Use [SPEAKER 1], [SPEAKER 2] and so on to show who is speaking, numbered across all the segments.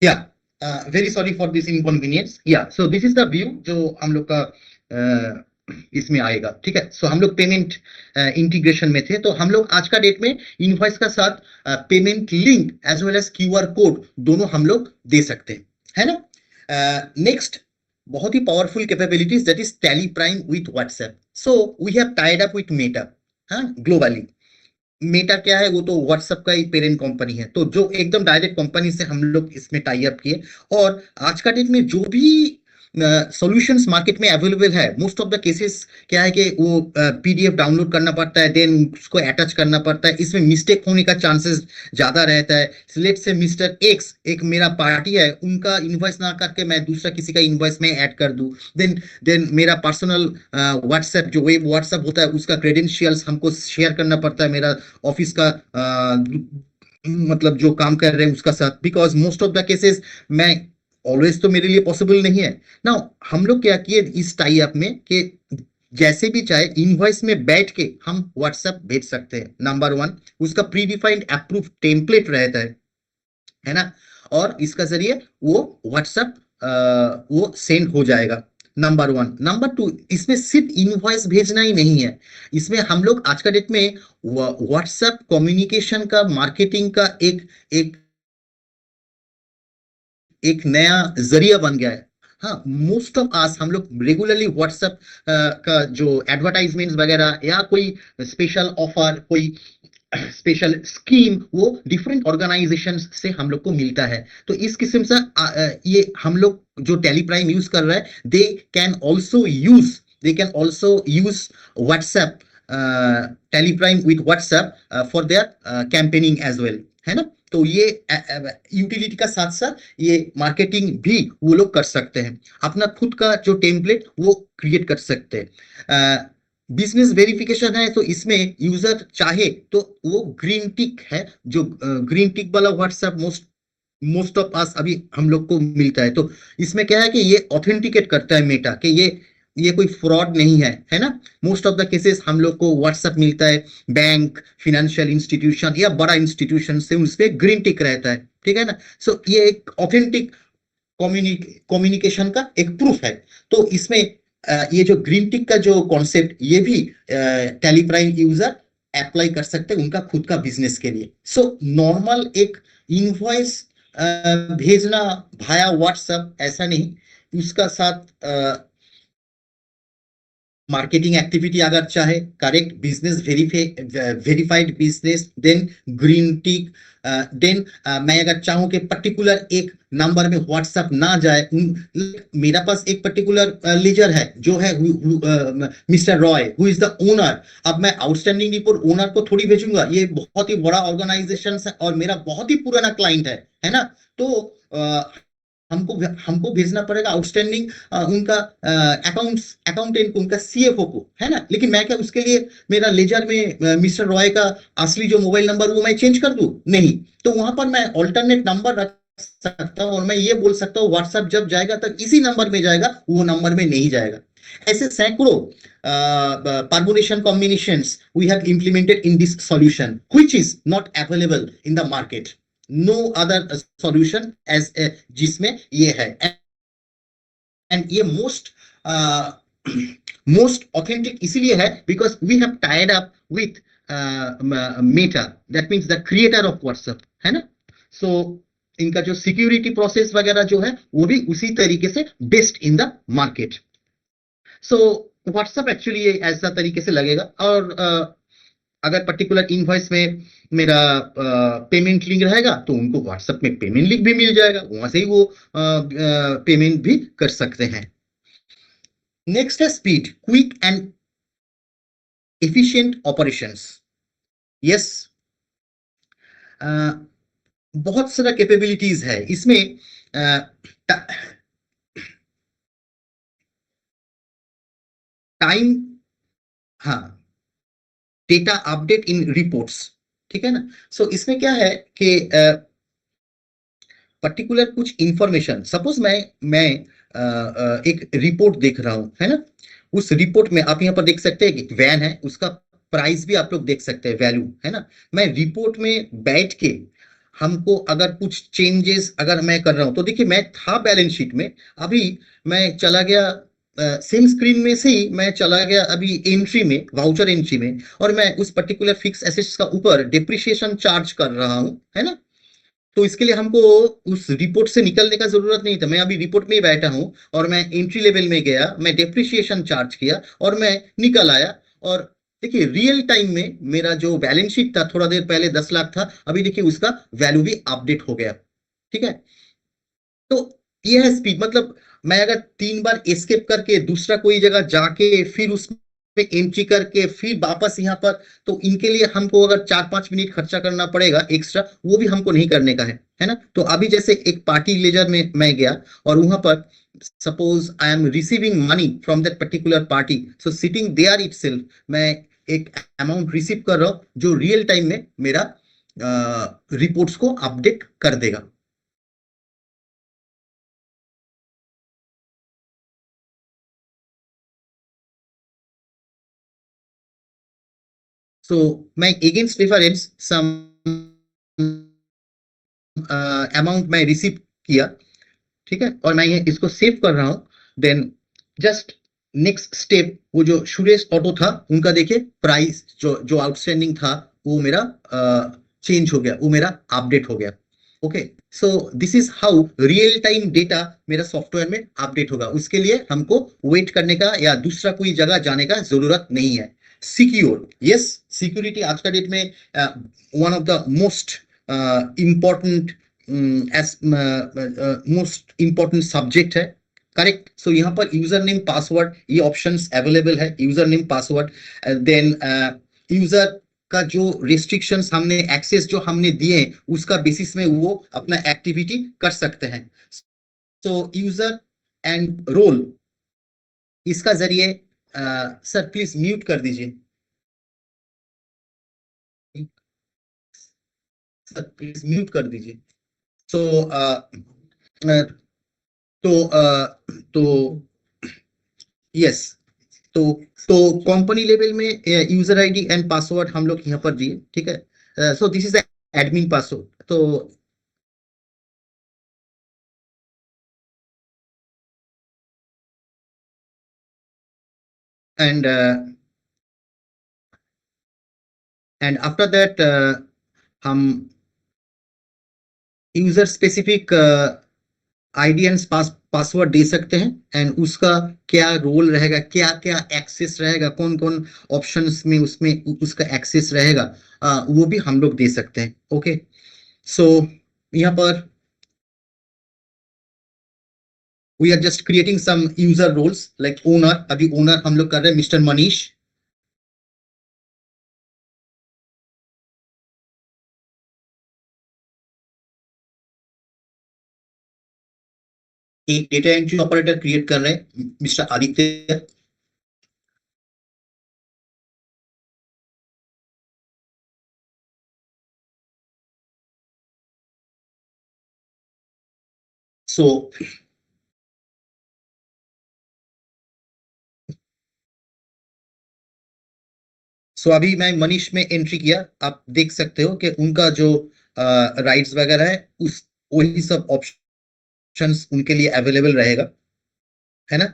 [SPEAKER 1] या very sorry for this इनकॉन्वीनियंस। या सो this is the view जो हम लोग का इसमें आएगा। ठीक है, सो हम लोग पेमेंट इंटीग्रेशन में थे, तो हम लोग आज का डेट में इनवॉइस का साथ payment link as well as QR code दोनों हम लोग दे सकते हैं, है ना। नेक्स्ट बहुत ही powerful capabilities that is Tally Prime with WhatsApp. So we have tied up with Meta, हाँ, ग्लोबली। मेटा क्या है, वो तो व्हाट्सएप का ही पेरेंट कंपनी है, तो जो एकदम डायरेक्ट कंपनी से हम लोग इसमें टाई अप किए। और आज का डेट में जो भी सॉल्यूशंस मार्केट में अवेलेबल है, मोस्ट ऑफ द केसेस क्या है कि वो पीडीएफ डाउनलोड करना पड़ता है, देन उसको अटैच करना पड़ता है, इसमें मिस्टेक होने का चांसेस ज्यादा रहता है। लेट्स से मिस्टर एक्स एक मेरा पार्टी है, उनका इनवॉइस ना करके मैं दूसरा किसी का इनवॉइस में ऐड कर दूं, देन मेरा पर्सनल व्हाट्सएप जो वेब व्हाट्सएप होता है उसका क्रेडेंशियल्स हमको शेयर करना पड़ता है मेरा ऑफिस का मतलब जो काम कर रहे हैं उसका साथ, because most of the cases मैं ऑलवेज तो मेरे लिए पॉसिबल नहीं है ना। हम लोग क्या किए इस टाई अप में कि जैसे भी चाहे इनवॉइस में बैठ के हम व्हाट्सएप भेज सकते हैं, नंबर वन। उसका प्री डिफाइंड अप्रूव टेम्पलेट रहता है ना, और इसका जरिए वो व्हाट्सएप वो सेंड हो जाएगा, नंबर वन। नंबर टू, इसमें सिर्फ इनवॉइस भेजना ही नहीं है, इसमें हम लोग आज का डेट में व्हाट्सएप कम्युनिकेशन का मार्केटिंग का एक एक एक नया जरिया बन गया है। हाँ, मोस्ट ऑफ आस हम लोग रेगुलरली व्हाट्सएप का जो एडवर्टाइजमेंट्स वगैरह या कोई स्पेशल ऑफर, कोई स्पेशल स्कीम, वो डिफरेंट ऑर्गेनाइजेशन से हम लोग को मिलता है। तो इस किस्म से ये हम लोग जो टेलीप्राइम यूज कर रहे हैं, they can also use WhatsApp, Teleprime with WhatsApp for their campaigning as well, है ना। तो ये यूटिलिटी का साथ साथ ये मार्केटिंग भी वो लोग कर सकते हैं, अपना खुद का जो टेम्पलेट वो क्रिएट कर सकते हैं। बिजनेस वेरिफिकेशन है, तो इसमें यूजर चाहे तो वो ग्रीन टिक है, जो ग्रीन टिक वाला व्हाट्सएप मोस्ट ऑफ अस अभी हम लोग को मिलता है, तो इसमें क्या है कि ये ऑथेंटिकेट करता है मेटा कि ये कोई फ्रॉड नहीं है ना। मोस्ट ऑफ द केसेस हम लोग को व्हाट्सएप मिलता है बैंक, फिनेंशियल इंस्टीट्यूशन या बड़ा इंस्टीट्यूशन से, उसपे ग्रीन टिक रहता है, ठीक है ना। सो ये एक ऑथेंटिक कम्युनिकेशन का एक प्रूफ है। तो इसमें ये जो ग्रीन टिक का जो कॉन्सेप्ट, ये भी टेलीप्राइम यूजर अप्लाई कर सकते हैं उनका खुद का बिजनेस के लिए। सो नॉर्मल एक इनवॉइस भेजना भाया व्हाट्सएप ऐसा नहीं, उसका साथ मार्केटिंग एक्टिविटी अगर चाहे, correct business verified business, then green tick, then मैं अगर चाहूं कि पर्टिकुलर एक नंबर में व्हाट्सएप ना जाए, मेरा पास एक पर्टिकुलर लीजर है जो है mister Roy who is the owner. अब मैं आउटस्टैंडिंग रिपोर्ट ओनर को थोड़ी भेजूंगा, ये बहुत ही बड़ा ऑर्गेनाइजेशन है और मेरा बहुत ही पुराना क्लाइंट है ना। तो हमको हमको भेजना पड़ेगा आउटस्टैंडिंग उनका अकाउंटेंट को, उनका सीएफओ को, है ना। लेकिन मैं क्या उसके लिए मेरा लेजर में मिस्टर रॉय का असली जो मोबाइल नंबर वो मैं चेंज कर दूं? नहीं। तो वहां पर मैं ऑल्टरनेट नंबर रख सकता हूं और मैं ये बोल सकता हूँ व्हाट्सएप जब जाएगा तब इसी नंबर में जाएगा, वो नंबर में नहीं जाएगा। ऐसे सैकड़ों permutation combinations we have implemented in this solution, which is not available in the market. No other solution as जिसमें ये है। एंड ये मोस्ट ऑथेंटिक इसीलिए है because we have tied up with Meta, that means the creator of WhatsApp, है ना। सो इनका जो सिक्योरिटी प्रोसेस वगैरह जो है वो भी उसी तरीके से best in the market. So WhatsApp actually ऐसा तरीके से लगेगा। और अगर पर्टिकुलर इनवॉइस में मेरा पेमेंट लिंक रहेगा तो उनको व्हाट्सएप में पेमेंट लिंक भी मिल जाएगा, वहां से ही वो पेमेंट भी कर सकते हैं। नेक्स्ट है speed, quick and efficient operations. Yes, बहुत सारा कैपेबिलिटीज है इसमें। टाइम, हाँ, डेटा अपडेट इन रिपोर्ट्स, ठीक है ना। सो इसमें क्या है कि पर्टिकुलर कुछ इंफॉर्मेशन, सपोज मैं एक रिपोर्ट देख रहा हूं, है ना। उस रिपोर्ट में आप यहाँ पर देख सकते हैं कि वैन है, उसका प्राइस भी आप लोग देख सकते हैं, वैल्यू, है ना। मैं रिपोर्ट में बैठ के हमको अगर कुछ चेंजेस अगर मैं कर रहा हूं, तो देखिए मैं था बैलेंस शीट में, अभी मैं चला गया सेम स्क्रीन में से ही मैं चला गया अभी एंट्री में, वाउचर एंट्री में, और मैं उस पर्टिकुलर फिक्स एसेट्स का ऊपर डिप्रिशिएशन चार्ज कर रहा हूं, है ना। तो इसके लिए हमको उस रिपोर्ट से निकलने का जरूरत नहीं था, मैं अभी रिपोर्ट में ही बैठा हूं और मैं एंट्री लेवल में गया, मैं डेप्रिशिएशन चार्ज किया और मैं निकल आया। और देखिए रियल टाइम में मेरा जो बैलेंस शीट था थोड़ा देर पहले 10 लाख था, अभी देखिए उसका वैल्यू भी अपडेट हो गया। ठीक है। तो ये है स्पीड, मतलब मैं अगर 3 बार एस्केप करके दूसरा कोई जगह जाके फिर उसमें एंट्री करके फिर वापस यहाँ पर, तो इनके लिए हमको अगर 4-5 मिनट खर्चा करना पड़ेगा एक्स्ट्रा, वो भी हमको नहीं करने का है ना। तो अभी जैसे एक पार्टी लेजर में मैं गया और वहां पर suppose I am receiving money from that particular party, so sitting there itself मैं एक अमाउंट रिसीव कर रहा हूँ जो रियल टाइम में मेरा रिपोर्ट्स को अपडेट कर देगा। So my against reference some amount मैं रिसीव किया, ठीक है, और मैं ये इसको सेव कर रहा हूं। देन जस्ट नेक्स्ट स्टेप, वो जो सुरेश ऑटो था उनका देखिए प्राइस जो जो आउटस्टैंडिंग था वो मेरा चेंज हो गया, वो मेरा अपडेट हो गया। Okay, so this is how real time data मेरा सॉफ्टवेयर में अपडेट होगा। उसके लिए हमको वेट करने का या दूसरा कोई जगह जाने का जरूरत नहीं है। सिक्योर, यस, सिक्योरिटी आज का डेट में one of the most important most important subject है। करेक्ट। सो यहाँ पर यूजर नेम पासवर्ड ये ऑप्शंस अवेलेबल है, user name password. Then user का जो रिस्ट्रिक्शंस हमने एक्सेस जो हमने दिए उसका बेसिस में वो अपना एक्टिविटी कर सकते हैं। सो यूजर एंड रोल, इसका जरिए सर प्लीज म्यूट कर दीजिए, सर प्लीज म्यूट कर दीजिए। सो तो यस, तो तो कंपनी लेवल में यूजर आईडी एंड पासवर्ड हम लोग यहाँ पर दिए, ठीक है। So this is admin password. तो एंड एंड आफ्टर दैट हम user specific ID and password दे सकते हैं, एंड उसका क्या रोल रहेगा, क्या क्या एक्सेस रहेगा, कौन कौन ऑप्शंस में उसमें उसका एक्सेस रहेगा, वो भी हम लोग दे सकते हैं। ओके, सो यहाँ पर we are just creating some user roles like owner, अभी ओनर हम लोग कर रहे हैं मिस्टर मनीष। एक डेटा एंट्री ऑपरेटर क्रिएट कर रहे हैं मिस्टर आदित्य। सो सो अभी मैं मनीष में एंट्री किया, आप देख सकते हो कि उनका जो राइट्स वगैरह है उस वही सब ऑप्शंस उनके लिए अवेलेबल रहेगा, है ना।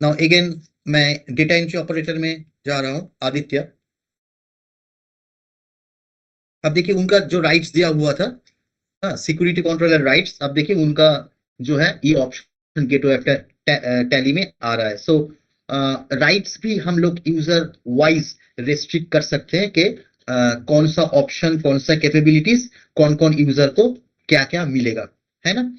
[SPEAKER 1] नाउ अगेन मैं डेटा एंट्री ऑपरेटर में जा रहा हूं, आदित्य। अब देखिए उनका जो राइट्स दिया हुआ था, सिक्योरिटी कंट्रोलर राइट्स, अब देखिए उनका जो है ये ऑप्शन गेटवे टैली में आ रहा है। सो राइट्स भी हम लोग यूजर वाइज रेस्ट्रिक्ट कर सकते हैं कि कौन सा ऑप्शन, कौन सा कैपेबिलिटीज, कौन कौन यूजर को क्या क्या मिलेगा, है ना।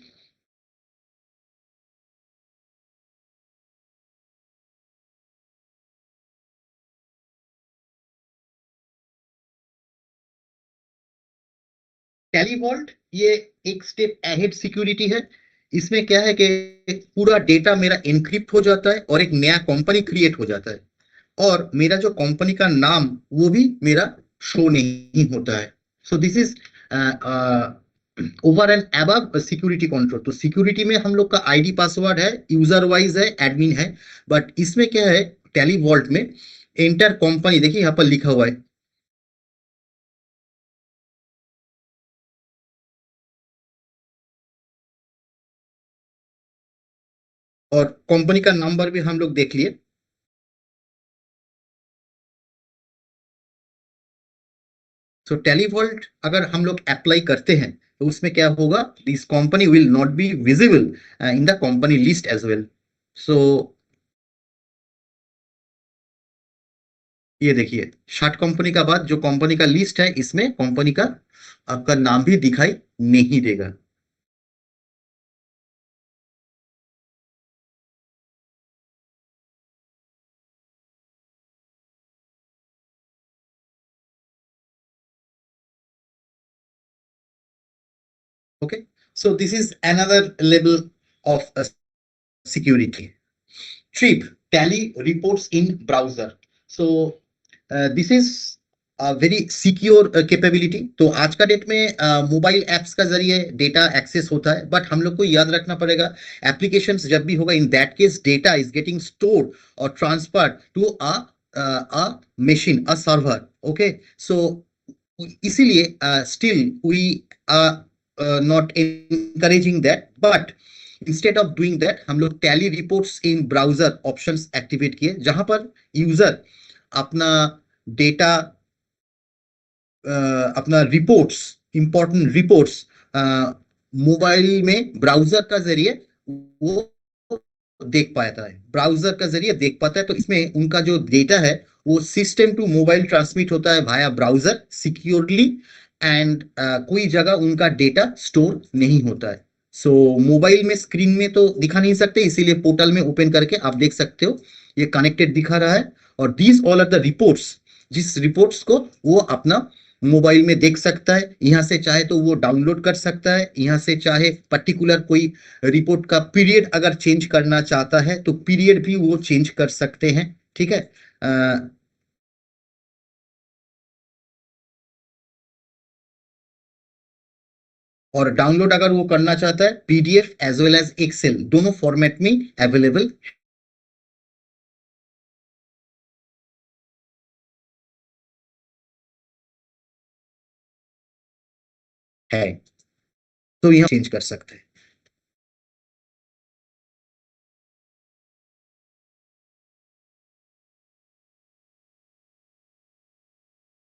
[SPEAKER 1] टैली वॉल्ट ये एक स्टेप अहेड सिक्योरिटी है। इसमें क्या है कि पूरा डेटा मेरा एनक्रिप्ट हो जाता है और एक नया कंपनी क्रिएट हो जाता है, और मेरा जो कंपनी का नाम वो भी मेरा शो नहीं होता है। So this is over and above security control. तो सिक्योरिटी में हम लोग का आईडी पासवर्ड है, यूजर वाइज है, एडमिन है, बट इसमें क्या है, टेली वॉल्ट में एंटर कंपनी, देखिए यहाँ पर लिखा हुआ है, और कंपनी का नंबर भी हम लोग देख लिए। सो टेलीवॉल्ट अगर हम लोग अप्लाई करते हैं तो उसमें क्या होगा, this company will not be visible in the company list as well. So ये देखिए, 60 कंपनी का बाद जो कंपनी का लिस्ट है, इसमें कंपनी का आपका नाम भी दिखाई नहीं देगा। Okay, so this is another level of security. Trip tally reports in browser. So this is a very secure capability. तो आज का डेट में मोबाइल एप्स का जरिए डेटा एक्सेस होता है, बट हम लोग को याद रखना पड़ेगा, एप्लीकेशंस जब भी होगा, in that case data is getting stored और transferred to a machine, a server. Okay, so इसीलिए still we not encouraging that, but instead of doing that हम लोग Tally reports in browser options activate किए, जहां पर user अपना data, अपना reports, important reports mobile में ब्राउजर का जरिए वो देख पाता है, ब्राउजर का जरिए देख पाता है। तो इसमें उनका जो डेटा है वो सिस्टम टू मोबाइल ट्रांसमिट होता है भाया ब्राउजर सिक्योरली, एंड कोई जगह उनका डेटा स्टोर नहीं होता है। सो मोबाइल में स्क्रीन में तो दिखा नहीं सकते, इसीलिए पोर्टल में ओपन करके आप देख सकते हो, ये कनेक्टेड दिखा रहा है। और these all are the reports, जिस रिपोर्ट्स को वो अपना मोबाइल में देख सकता है, यहाँ से चाहे तो वो डाउनलोड कर सकता है, यहाँ से चाहे पर्टिकुलर कोई रिपोर्ट का पीरियड अगर चेंज करना चाहता है तो पीरियड भी वो चेंज कर सकते हैं। ठीक है, और डाउनलोड अगर वो करना चाहता है, PDF as well as Excel दोनों फॉर्मेट में अवेलेबल है, तो यहाँ चेंज कर सकते हैं।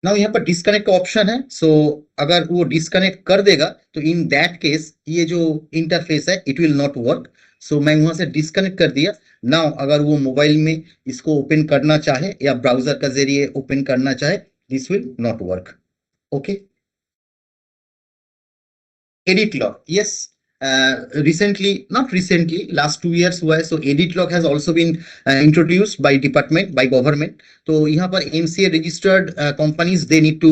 [SPEAKER 1] नाउ यहाँ पर डिस्कनेक्ट का ऑप्शन है। सो अगर वो डिस्कनेक्ट कर देगा तो इन दैट केस ये जो इंटरफेस है इट विल नॉट वर्क। सो मैं वहां से डिस्कनेक्ट कर दिया। नाउ अगर वो मोबाइल में इसको ओपन करना चाहे या ब्राउजर का जरिए ओपन करना चाहे, this will not work. Okay, edit log, yes, recently, not recently, last 2 years हुआ है। so edit log has also been introduced by department, by government। तो यहाँ पर MCA registered companies, they need to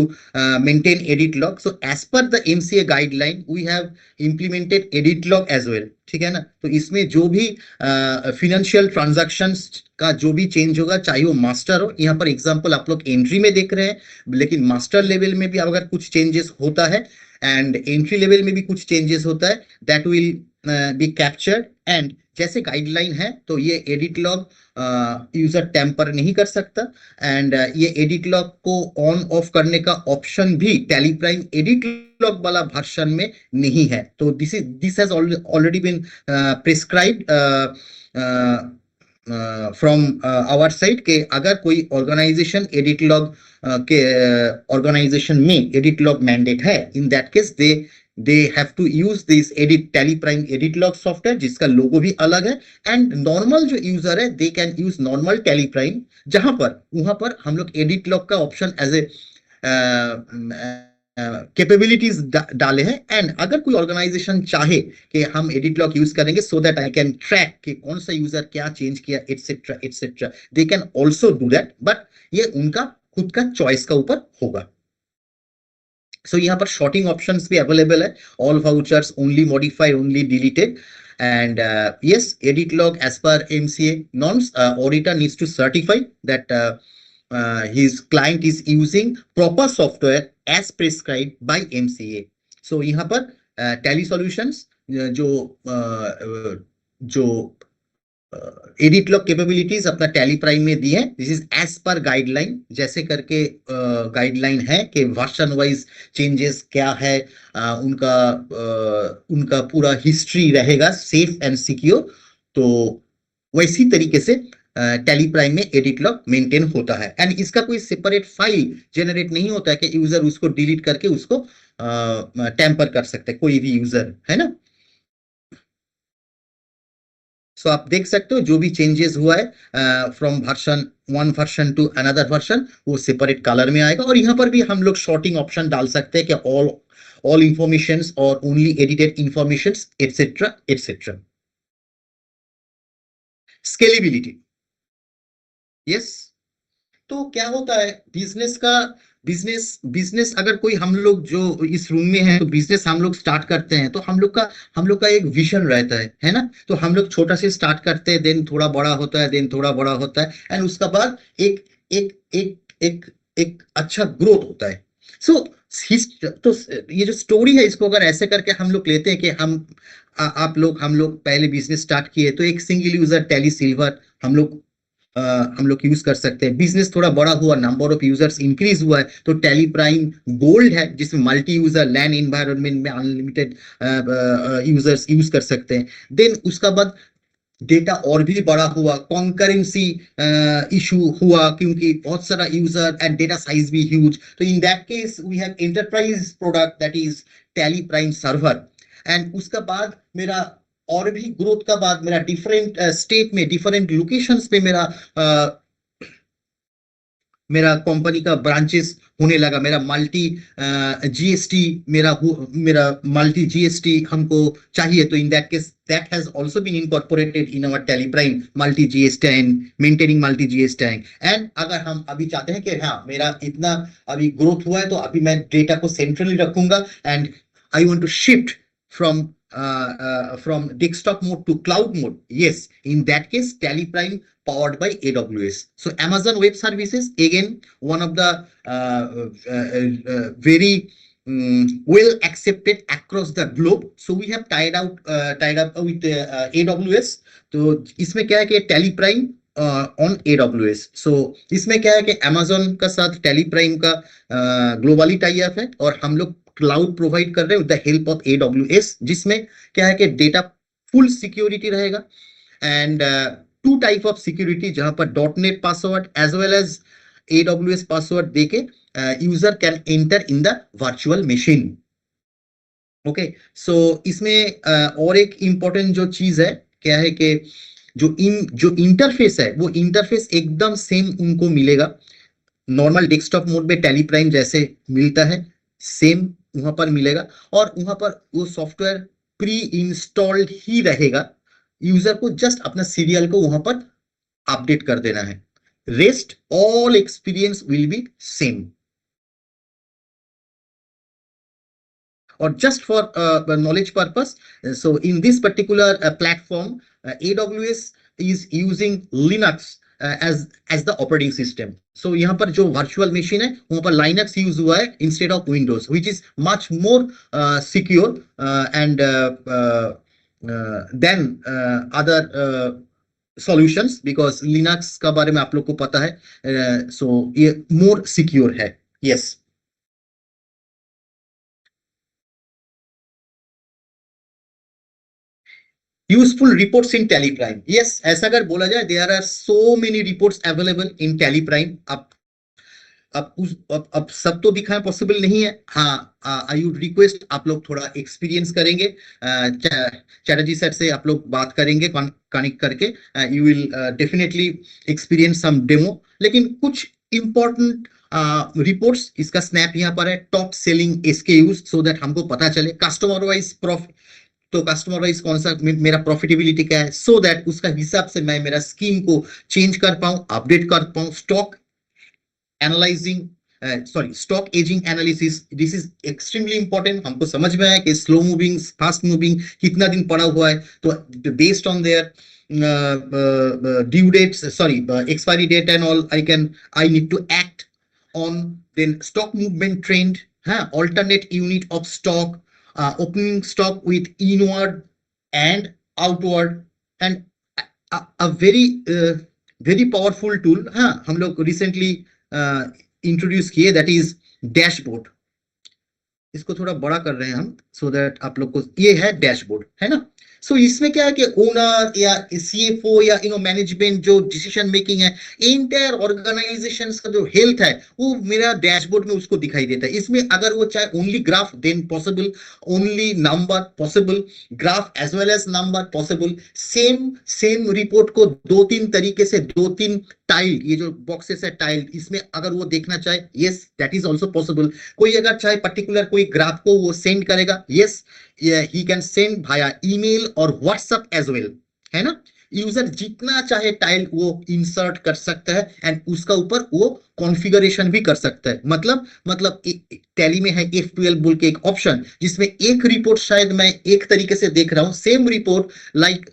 [SPEAKER 1] maintain edit log। so as per the MCA guideline we have implemented edit log as well। ठीक है ना, तो इसमें जो भी फिनेंशियल ट्रांजैक्शंस का जो भी चेंज होगा, चाहे वो मास्टर हो, यहाँ पर एग्जांपल आप लोग एंट्री में देख रहे हैं, लेकिन मास्टर लेवल में भी अगर कुछ चेंजेस होता है एंड एंट्री लेवल में भी कुछ चेंजेस होता है, that will be captured. And जैसे गाइडलाइन है तो ये एडिट लॉग यूजर टेम्पर नहीं कर सकता, एंड ये एडिट लॉग को ऑन ऑफ करने का ऑप्शन भी टैली प्राइम एडिट लॉग वाला वर्जन में नहीं है। तो this has already been prescribed from our side के अगर कोई ऑर्गेनाइजेशन एडिट लॉग के ऑर्गेनाइजेशन में एडिट लॉग मैंडेट है, in that case they have to use this edit Tally Prime edit log software, जिसका लोगो भी अलग है। एंड नॉर्मल जो यूजर है they can use normal tally prime, जहां पर वहां पर हम लोग एडिट लॉग का ऑप्शन एज ए कैपेबिलिटीज डाले हैं। एंड अगर कोई ऑर्गेनाइजेशन चाहे कि हम एडिट लॉग यूज करेंगे so that I can track कि कौन सा यूजर क्या चेंज किया etcetera etcetera, they can also do that, but ये उनका खुद का चॉइस का ऊपर होगा। सो यहाँ पर शॉर्टिंग ऑप्शंस भी अवेलेबल है, all vouchers, only modify, only deleted. And yes, edit log as per MCA norms, auditor needs to certify that his client is using proper software as prescribed by MCA। so यहाँ पर tally solutions जो जो edit lock capabilities अपना Tally Prime में दी है, this is as per guideline, जैसे करके गाइडलाइन है कि वर्जन वाइज चेंजेस क्या है, उनका पूरा हिस्ट्री रहेगा सेफ एंड सिक्योर। तो वैसी तरीके से टैली प्राइम में एडिट लॉक मेंटेन होता है, एंड इसका कोई सेपरेट फाइल जनरेट नहीं होता है कि यूजर उसको डिलीट करके उसको टेम्पर कर सकते हैं, कोई भी यूजर, है ना। सो आप देख सकते हो जो भी चेंजेस हुआ है from version 1 version two another version, वो सेपरेट कलर में आएगा। और यहाँ पर भी हम लोग शॉर्टिंग ऑप्शन डाल सकते हैं कि ऑल इंफॉर्मेशन और only edited information etcetera etcetera. Scalability, yes. तो क्या होता है बिजनेस अगर कोई, हम लोग जो इस रूम में हैं तो बिजनेस हम लोग स्टार्ट करते हैं, तो हम लोग का एक विजन रहता है ना। तो हम लोग छोटा से स्टार्ट करते हैं, देन थोड़ा बड़ा होता है, देन थोड़ा बड़ा होता है, एंड उसका बाद एक एक एक एक एक अच्छा ग्रोथ होता है। सो तो ये जो स्टोरी है, इसको अगर ऐसे करके हम लोग लेते हैं कि हम लोग पहले बिजनेस स्टार्ट किए, तो एक सिंगल यूजर टैली सिल्वर हम लोग यूज कर सकते हैं। बिजनेस थोड़ा बड़ा हुआ, नंबर ऑफ यूजर्स इंक्रीज हुआ है, तो टैली प्राइम गोल्ड है, जिसमें मल्टी यूजर लैन एनवायरनमेंट में अनलिमिटेड यूजर्स यूज कर सकते हैं। देन उसका बाद डेटा और भी बड़ा हुआ, कॉन्करेंसी इशू हुआ क्योंकि बहुत सारा यूजर एंड डेटा साइज भी ह्यूज, तो in that case we have enterprise product that is Tally Prime server. And उसका बाद मेरा और भी ग्रोथ का बाद मेरा डिफरेंट स्टेट में, डिफरेंट लोकेशंस पे मेरा कंपनी का ब्रांचेस होने लगा। मेरा मल्टी जीएसटी मेरा मल्टी जीएसटी हमको चाहिए, तो in that case that has also been incorporated in our Tally Prime multi GST and maintaining multi GST. And अगर हम अभी चाहते हैं कि हाँ मेरा इतना अभी ग्रोथ हुआ है, तो अभी मैं डेटा को सेंट्रली रखूंगा, and I want to shift from from desktop mode to cloud mode. Yes, in that case, Tally Prime powered by AWS. So Amazon Web Services, again, one of the very well accepted across the globe. So we have tied up with AWS. तो इसमें क्या है कि Tally Prime on AWS. सो इसमें क्या है कि Amazon का साथ Tally Prime का ग्लोबली टाई अप है, और हम लोग क्लाउड प्रोवाइड कर रहे हैं with the help of AWS, जिसमें क्या है कि डेटा फुल सिक्योरिटी रहेगा, and two type of security, जहां पर .NET password as well as AWS password देके user can enter in the virtual machine. Okay, so इसमें और एक इंपॉर्टेंट जो चीज है क्या है कि जो इंटरफेस है, वो इंटरफेस एकदम सेम उनको मिलेगा। नॉर्मल डेस्कटॉप मोड में टैली प्राइम जैसे मिलता है, सेम वहां पर मिलेगा, और वहां पर वो सॉफ्टवेयर प्री इंस्टॉल्ड ही रहेगा। यूजर को जस्ट अपना सीरियल को वहां पर अपडेट कर देना है, rest all experience will be same. और just for knowledge purpose, so in this particular platform, AWS is using Linux as the operating system. So यहाँ पर जो virtual machine है, वहाँ पर Linux यूज हुआ है instead of Windows, which is much more secure and than other solutions, because Linux का बारे में आप लोग को पता है, so ये more secure है। Yes. Useful reports in Tally Prime, yes, ऐसा अगर बोला जाए, there are so many reports available in Tally Prime. अब सब तो दिखाना पॉसिबल नहीं है। हाँ, आई वुड रिक्वेस्ट आप लोग थोड़ा एक्सपीरियंस करेंगे, चैटर्जी सर से आप लोग बात करेंगे कनेक्ट करके, you will definitely experience some demo. लेकिन कुछ इंपॉर्टेंट रिपोर्ट्स, इसका स्नैप यहाँ पर है, top selling SKUs, so that हमको पता चले कस्टमर वाइज प्रॉफिट, तो कस्टमर वाइज कौन सा मेरा प्रॉफिटेबिलिटी क्या है, सो दैट उसका हिसाब से मैं मेरा स्कीम को चेंज कर पाऊं, अपडेट कर पाऊं। Stock analysing, sorry, stock ageing analysis, this is extremely important. हमको समझ में आया कि स्लो मूविंग, फास्ट मूविंग कितना दिन पड़ा हुआ है, तो based on their due dates, sorry, expiry date and all, I need to act on then stock movement trend, alternate unit of stock, opening stock with inward and outward, and a very powerful tool हाँ हम लोग recently introduce किए, that is dashboard. इसको थोड़ा बड़ा कर रहे हैं हम सो दैट आप लोग को, ये है डैशबोर्ड, है ना. सो इसमें क्या है कि ओनर या सीएफओ या मैनेजमेंट जो डिसीजन मेकिंग है, इंटायर ऑर्गेनाइजेशन का जो हेल्थ है वो मेरा डैशबोर्ड में उसको दिखाई देता है. इसमें अगर वो चाहे only graph then possible, only number possible, graph as well as number possible. Same report को दो तीन तरीके से, दो तीन टाइल, ये जो बॉक्सेस है टाइल, इसमें अगर वो देखना चाहे, yes that is also possible. कोई अगर चाहे पर्टिकुलर कोई ग्राफ को वो सेंड करेगा, yes he can send Bhaya email और व्हाट्सएप एज वेल, है ना. यूजर जितना चाहे टाइल वो इंसर्ट कर सकता है एंड उसका ऊपर वो कॉन्फ़िगरेशन भी कर सकता है. मतलब टैली में है F12 बोल के एक ऑप्शन, जिसमें एक रिपोर्ट शायद मैं एक तरीके से देख रहा हूं, same report like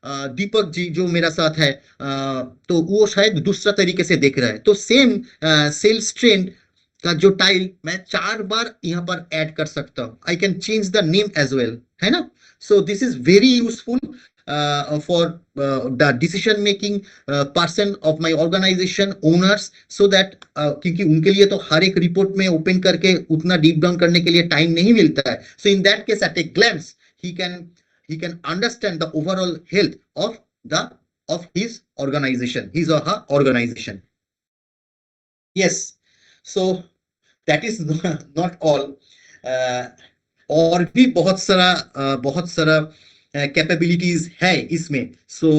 [SPEAKER 1] Deepak ji जो मेरा साथ है, तो वो शायद दूसरा तरीके से देख रहा है. तो सेम सेल्स ट्रेंड का जो टाइल मैं 4 बार यहाँ पर ऐड कर सकता हूँ. I can change the name as well, है ना. So this is very useful for the decision making person of my organization owners, so that क्योंकि उनके लिए तो हर एक रिपोर्ट में ओपन करके उतना डीप डाउन करने के लिए टाइम नहीं मिलता है. So in that case at a glance he can understand the overall health of his organization, his or her organization. Yes, so that is not all. और भी बहुत सारा कैपेबिलिटीज है इसमें. सो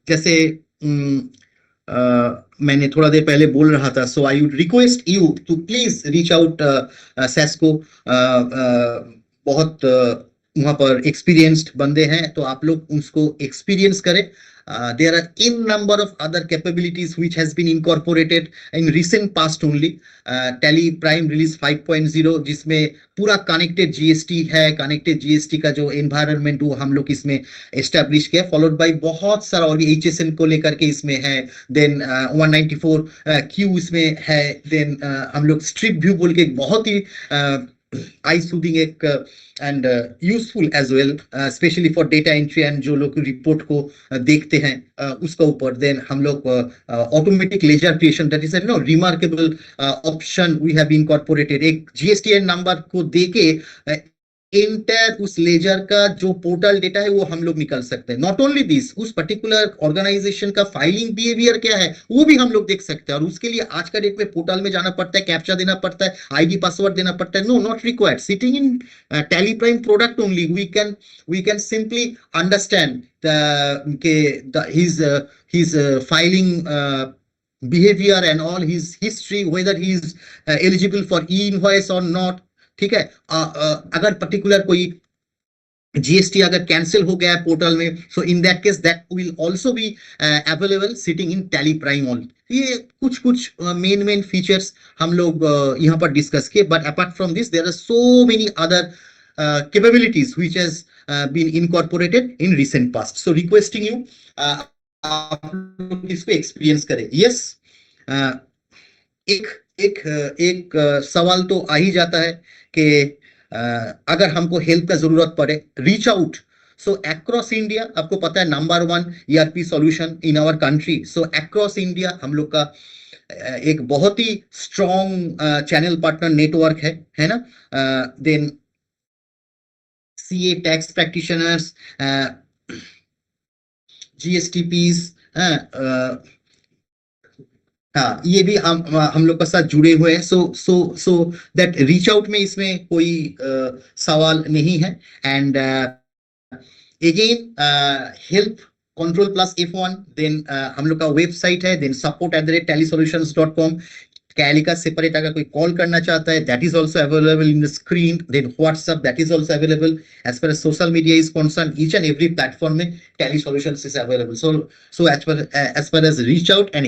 [SPEAKER 1] जैसे मैंने थोड़ा देर पहले बोल रहा था, so I would request you to please reach out सेस्को. बहुत वहां पर एक्सपीरियंस्ड बंदे हैं, तो आप लोग उसको एक्सपीरियंस करें. There are in number of other capabilities which has been incorporated in recent past only. Tally Prime Release 5.0 जिसमें पूरा कनेक्टेड जीएसटी है. कनेक्टेड जीएसटी का जो एनवायरनमेंट वो हम लोग इसमें एस्टेब्लिश किया, फॉलोड बाय बहुत सारा और एचएसएन को लेकर के इसमें है. देन 194 क्यू इसमें है. देन हम लोग स्ट्रिप व्यू बोल के बहुत ही आई सूदिंग एक and useful as well, specially for data entry and जो लोग रिपोर्ट को देखते हैं उसका ऊपर. देन हम लोग automatic ledger creation, that is no remarkable option we have incorporated. एक जीएसटीएन नंबर को देके इंटर उस लेजर का जो पोर्टल डेटा है वो हम लोग निकल सकते हैं. नॉट ओनली दिस, उस पर्टिकुलर ऑर्गेनाइजेशन का फाइलिंग बिहेवियर क्या है वो भी हम लोग देख सकते हैं. और उसके लिए आज का डेट में पोर्टल में जाना पड़ता है, कैप्चा देना पड़ता है, आईडी पासवर्ड देना पड़ता है. No, not required. Sitting in Tally Prime product only we can simply understand his filing behavior and all his history, whether he is eligible for e-invoice or not. ठीक है. अगर particular कोई GST अगर cancel हो गया है portal में, so in that case that will also be available sitting in Tally Prime all. ये कुछ मेन फीचर्स हम लोग यहाँ पर डिस्कस किए. But apart from this there are so many other capabilities which has been incorporated in recent past. So requesting you आप लोग इसको एक्सपीरियंस करें. यस, एक सवाल तो आ ही जाता है कि अगर हमको हेल्प का जरूरत पड़े, reach out. So across India आपको पता है number 1 ERP solution in our country. So across India हम लोग का एक बहुत ही स्ट्रॉन्ग चैनल पार्टनर नेटवर्क है ना. Then CA tax practitioners, GSTPs, ये भी हम लोग के साथ जुड़े हुए हैं. सो दैट रीच आउट में इसमें कोई सवाल नहीं है. And again help control plus F1. Then हम लोग का वेबसाइट है, देन support@tallysolutions.com. टैली का सेपरेट अगर कोई कॉल करना चाहता है, that is also available in the screen. Then WhatsApp, that is also available. As far as social media is concern, each and every platform में Tally solutions is available. So as far as reach out and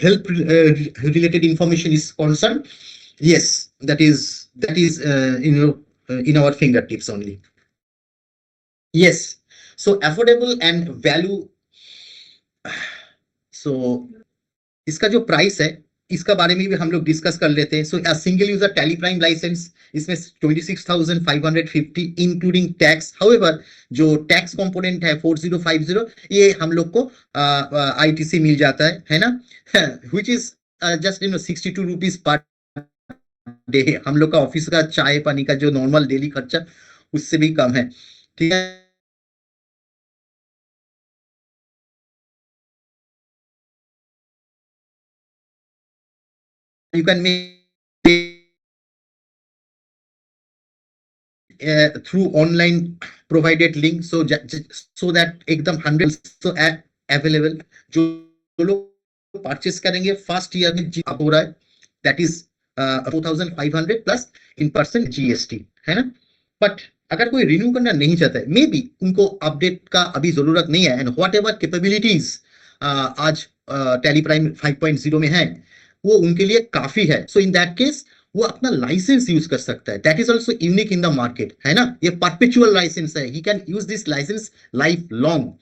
[SPEAKER 1] help related information is concerned, yes, that is in our fingertips only. Yes, so affordable and value. So इसका जो price है इसका बारे में भी हम लोग डिस्कस कर लेते हैं। So single user Tally Prime license इसमें 26,550 इंक्लूडिंग टैक्स। हाउएवर जो टैक्स कंपोनेंट है 4050 ये हम लोग को आईटीसी मिल जाता है ना, which is just 62 rupees per day. हम लोग का ऑफिस का चाय पानी का जो नॉर्मल डेली खर्चा उससे भी कम है, ठीक है। You can make through online provided link, so that एकदम 100 so available। जो लोग परचेस करेंगे फर्स्ट ईयर में जी हो रहा है, that is 4,500 plus in percent GST, है ना। बट अगर कोई रिन्यू करना नहीं चाहता है, मे बी उनको अपडेट का अभी जरूरत नहीं है, एंड व्हाट एवर कैपेबिलिटीज आज टैली प्राइम 5.0 में है वो उनके लिए काफी है। सो इन दैट केस वो अपना लाइसेंस यूज कर सकता है, that is also unique in the market, है ना। ये परपेचुअल लाइसेंस है, he can use this license life long.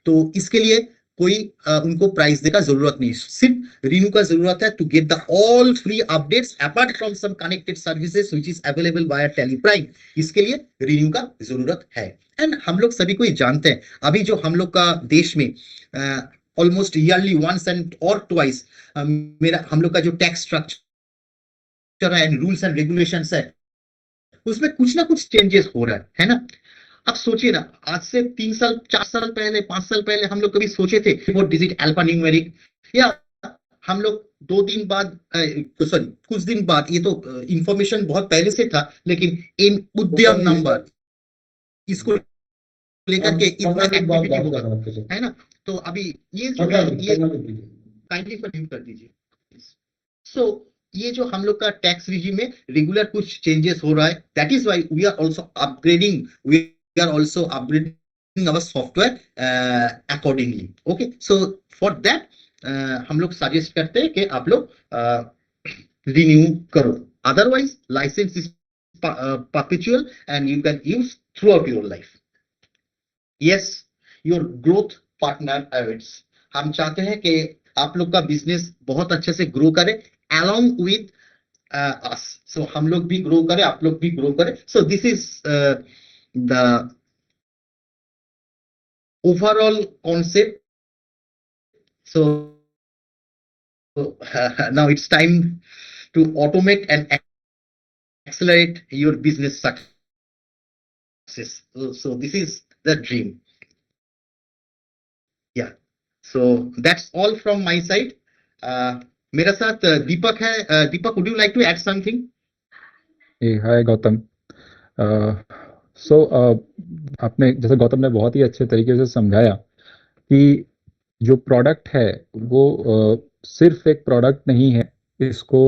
[SPEAKER 1] तो इसके लिए कोई उनको प्राइस देने का जरूरत नहीं, सिर्फ रिन्यू का जरूरत है to get the all free updates apart from some connected services which is available via TallyPrime. इसके लिए रिन्यू का जरूरत है। एंड हम लोग सभी को जानते हैं अभी जो हम लोग का देश में ऑलमोस्ट ईयरली वंस एंड और ट्वाइस मेरा हम लोग का जो tax structure and rules and regulations है उसमें कुछ ना कुछ चेंजेस हो रहा है ना। अब सोचिए ना, आज से 3 साल 4 साल पहले 5 साल पहले हम लोग कभी सोचे थे वो डिजिट अल्फा न्यूमेरिक, या हम लोग 2 दिन बाद सॉरी कुछ दिन बाद, ये तो इंफॉर्मेशन बहुत पहले से था, लेकिन इन उद्यम नंबर इसको लेकर के इतना एक्टिविटी होगा, है ना। तो अभी ये जो है ये काइंडली पर म्यूट कर दीजिए। सो ये जो हम लोग का टैक्स रिजीम में रेगुलर कुछ चेंजेस हो रहा है, that is why we are also upgrading, we are also upgrading our software accordingly. Okay, so for that हम लोग सजेस्ट करते हैं कि आप लोग रिन्यू करो, otherwise license is perpetual and you can use throughout your life। yes, your growth partner awaits। हम चाहते हैं कि आप लोग का बिजनेस बहुत अच्छे से ग्रो करे along with us। so हम लोग भी ग्रो करें, आप लोग भी ग्रो करें। so this is the overall concept। so now it's time to automate and accelerate your business success। so this is the dream। yeah, so that's all from my side। मेरा साथ दीपक है। दीपक, would you like to add something?
[SPEAKER 2] हाय गौतम। सो आपने जैसे गौतम ने बहुत ही अच्छे तरीके से समझाया कि जो प्रोडक्ट है वो सिर्फ एक प्रोडक्ट नहीं है, इसको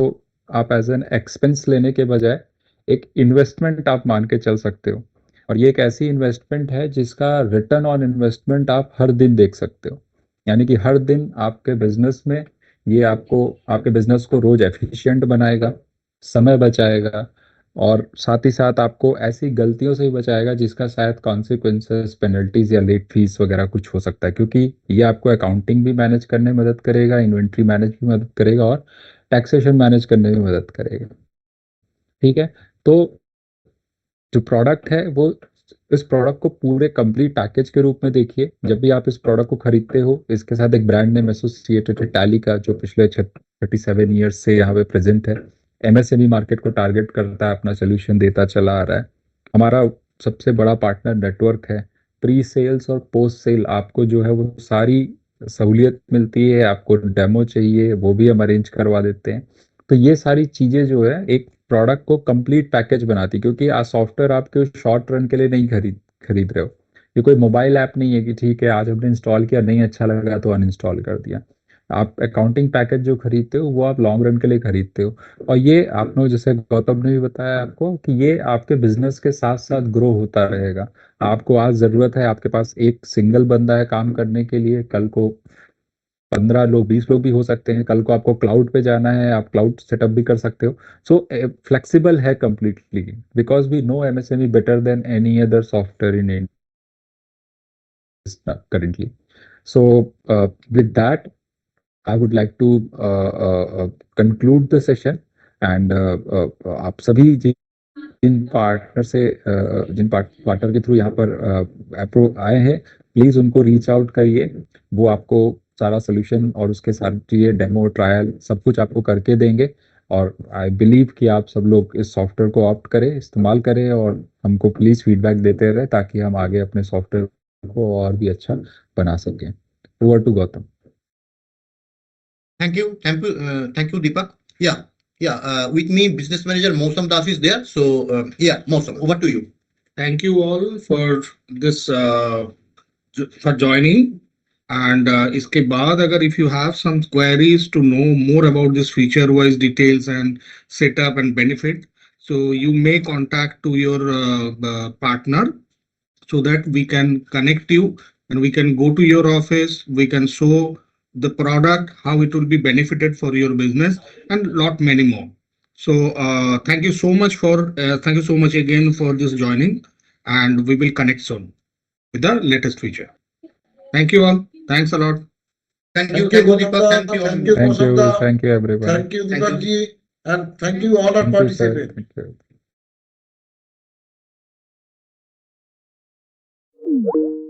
[SPEAKER 2] आप एज एन एक्सपेंस लेने के बजाय एक इन्वेस्टमेंट आप मान के चल सकते हो। और ये एक ऐसी इन्वेस्टमेंट है जिसका रिटर्न ऑन इन्वेस्टमेंट आप हर दिन देख सकते हो। यानी कि हर दिन आपके बिजनेस में ये आपको आपके बिजनेस को रोज एफिशिएंट बनाएगा, समय बचाएगा, और साथ ही साथ आपको ऐसी गलतियों से भी बचाएगा जिसका शायद कॉन्सिक्वेंसेस, पेनल्टीज या लेट फीस वगैरह कुछ हो सकता है, क्योंकि ये आपको अकाउंटिंग भी मैनेज करने में मदद करेगा, इन्वेंट्री मैनेज भी मदद करेगा, और टैक्सेशन मैनेज करने में मदद करेगा। ठीक है, तो जो प्रोडक्ट है वो, इस प्रोडक्ट को पूरे कंप्लीट पैकेज के रूप में देखिए। जब भी आप इस प्रोडक्ट को खरीदते हो, इसके साथ एक ब्रांड नेम एसोसिएटेड है टैली का, जो पिछले 37 ईयर्स से यहाँ पे प्रेजेंट है। एमएसएमई मार्केट को टारगेट करता है, अपना सोल्यूशन देता चला आ रहा है। हमारा सबसे बड़ा पार्टनर नेटवर्क है। प्री सेल्स और पोस्ट सेल आपको जो है वो सारी सहूलियत मिलती है। आपको डेमो चाहिए वो भी हम अरेंज करवा देते हैं। तो ये सारी चीजें जो है एक प्रोडक्ट को कंप्लीट पैकेज बनाती, क्योंकि आज सॉफ्टवेयर आपके शॉर्ट रन के लिए नहीं खरीद खरीद रहे हो। ये कोई मोबाइल ऐप नहीं है कि ठीक है आज हमने इंस्टॉल किया, नहीं अच्छा लगा तो अनइंस्टॉल कर दिया। आप अकाउंटिंग पैकेज जो खरीदते हो वो आप लॉन्ग रन के लिए खरीदते हो। और ये आपने, जैसे गौतम ने भी बताया आपको, कि ये आपके बिजनेस के साथ साथ ग्रो होता रहेगा। आपको आज जरूरत है, आपके पास एक सिंगल बंदा है काम करने के लिए, कल को 15 लोग 20 लोग भी हो सकते हैं। कल को आपको क्लाउड पे जाना है, आप क्लाउड सेटअप भी कर सकते हो। सो फ्लेक्सिबल है completely, because we know MSME better than any other software in India currently. So with that I would like to conclude the session and आप सभी जिन पार्टनर के थ्रू यहाँ पर आए हैं, प्लीज उनको रीच आउट करिए। वो आपको सारा सोल्यूशन और उसके साथ ये डेमो ट्रायल सब कुछ आपको करके देंगे। और आई बिलीव कि आप सब लोग इस सॉफ्टवेयर को ऑप्ट करें, इस्तेमाल करें और हमको प्लीज फीडबैक देते रहे ताकि हम आगे अपने सॉफ्टवेयर को और भी अच्छा बना सकें। Over to Gautam.
[SPEAKER 1] Thank you, Deepak. With me, business manager Mausam Das is there. So, Mausam, over to you.
[SPEAKER 3] Thank you all for this for joining. And इसके बाद अगर if you have some queries to know more about this feature wise details and setup and benefit, so you may contact to your partner so that we can connect you and we can go to your office, we can show the product, how it will be benefited for your business and lot many more. So thank you so much again for this joining, and we will connect soon with the latest feature. Thank you all. Thanks a lot.
[SPEAKER 1] Thank you,
[SPEAKER 4] Deepak.
[SPEAKER 1] Deepak.
[SPEAKER 4] Thank you,
[SPEAKER 2] Thank you,
[SPEAKER 4] Mausam.
[SPEAKER 2] thank you everyone.
[SPEAKER 4] Thank you,
[SPEAKER 1] Thank you.
[SPEAKER 4] Deepak ji, and thank you all our
[SPEAKER 2] Thank you, sir.
[SPEAKER 4] participants.
[SPEAKER 2] Thank you.